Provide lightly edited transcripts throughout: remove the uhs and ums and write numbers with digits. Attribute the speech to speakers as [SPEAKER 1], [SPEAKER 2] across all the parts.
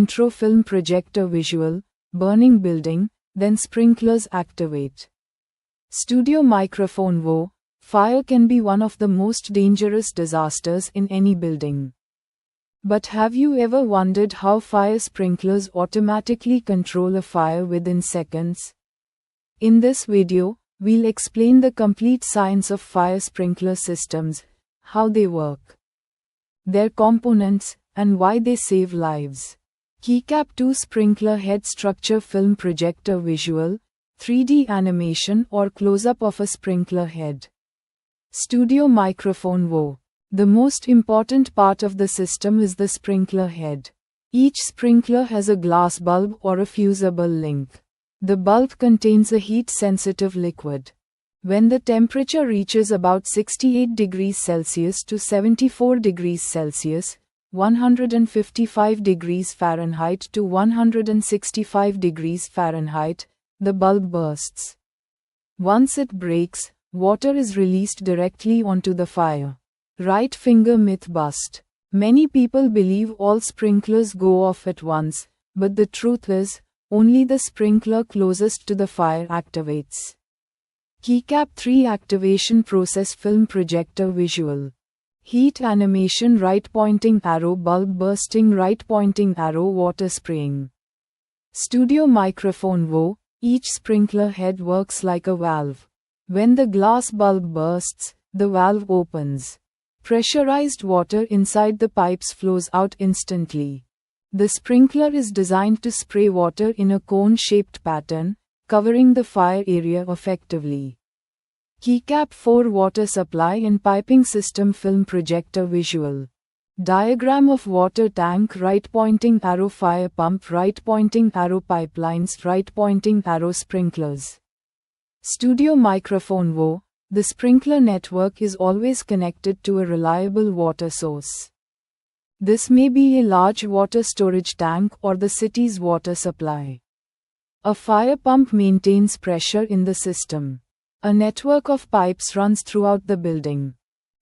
[SPEAKER 1] intro film projector visual, burning building, then sprinklers activate. Studio microphone. Whoa, fire can be one of the most dangerous disasters in any building. But have you ever wondered how fire sprinklers automatically control a fire within seconds? In this video, we'll explain the complete science of fire sprinkler systems, how they work, their components, and why they save lives. Keycap 2 Sprinkler Head Structure Film Projector Visual, 3D animation or close-up of a sprinkler head. Studio microphone. Whoa. The most important part of the system is the sprinkler head. Each sprinkler has a glass bulb or a fusible link. The bulb contains a heat-sensitive liquid. When the temperature reaches about 68 degrees Celsius to 74 degrees Celsius, 155 degrees Fahrenheit to 165 degrees Fahrenheit, the bulb bursts. Once it breaks, water is released directly onto the fire. Right finger myth bust. Many people believe all sprinklers go off at once, but the truth is, only the sprinkler closest to the fire activates. Keycap 3 Activation Process Film Projector Visual. Heat animation. Right pointing arrow, bulb bursting, right pointing arrow, water spraying. Studio microphone. Whoa, each sprinkler head works like a valve. When the glass bulb bursts, the valve opens. Pressurized water inside the pipes flows out instantly. The sprinkler is designed to spray water in a cone-shaped pattern, covering the fire area effectively. Keycap 4 Water Supply and Piping System Film Projector Visual. Diagram of water tank. Right pointing arrow, fire pump, right pointing arrow, pipelines, right pointing arrow, sprinklers. Studio microphone. Whoa. The sprinkler network is always connected to a reliable water source. This may be a large water storage tank or the city's water supply. A fire pump maintains pressure in the system. A network of pipes runs throughout the building,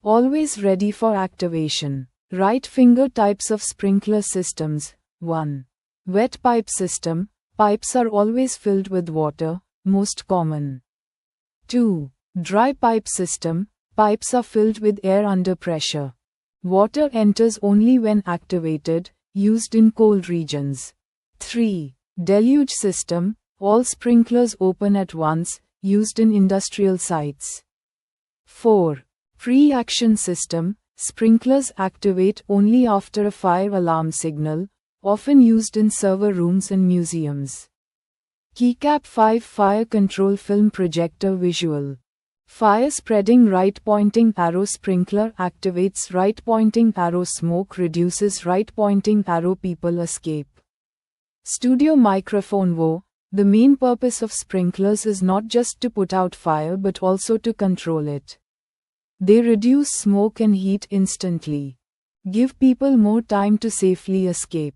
[SPEAKER 1] always ready for activation. Right finger types of sprinkler systems. 1. Wet pipe system. Pipes are always filled with water, most common. 2. Dry pipe system. Pipes are filled with air under pressure. Water enters only when activated, used in cold regions. 3. Deluge system. All sprinklers open at once, used in industrial sites. 4. Preaction system. Sprinklers activate only after a fire alarm signal, often used in server rooms and museums. Keycap 5 Fire Control Film Projector Visual. Fire spreading. Right pointing arrow, sprinkler activates right pointing arrow, smoke reduces right pointing arrow, people escape. Studio microphone. Whoa, the main purpose of sprinklers is not just to put out fire but also to control it. They reduce smoke and heat instantly, give people more time to safely escape,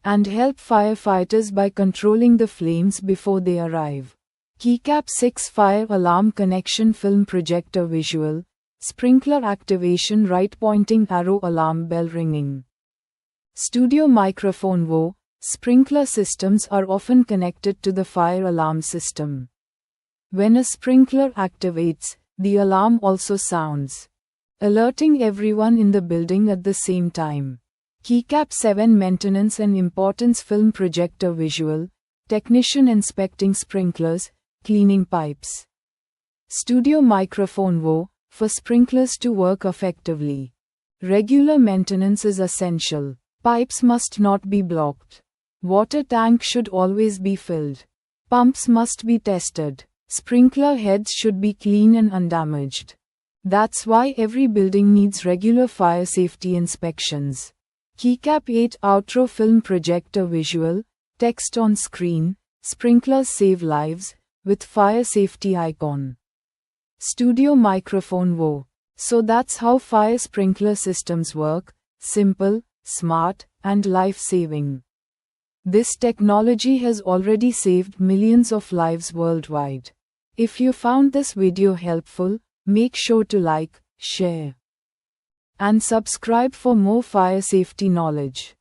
[SPEAKER 1] and help firefighters by controlling the flames before they arrive. Keycap 6 Fire Alarm Connection Film Projector Visual. Sprinkler activation. Right pointing arrow, alarm bell ringing. Studio microphone. Whoa, sprinkler systems are often connected to the fire alarm system. When a sprinkler activates, the alarm also sounds, alerting everyone in the building at the same time. Keycap 7 Maintenance and Importance Film Projector Visual. Technician inspecting sprinklers, cleaning pipes. Studio microphone. Whoa, for sprinklers to work effectively, regular maintenance is essential. Pipes must not be blocked. Water tank should always be filled. Pumps must be tested. Sprinkler heads should be clean and undamaged. That's why every building needs regular fire safety inspections. Keycap 8 Outro Film Projector Visual. Text on screen. Sprinklers save lives, with fire safety icon. Studio microphone. Whoa, so that's how fire sprinkler systems work: simple, smart, and life-saving. This technology has already saved millions of lives worldwide. If you found this video helpful, make sure to like, share, and subscribe for more fire safety knowledge.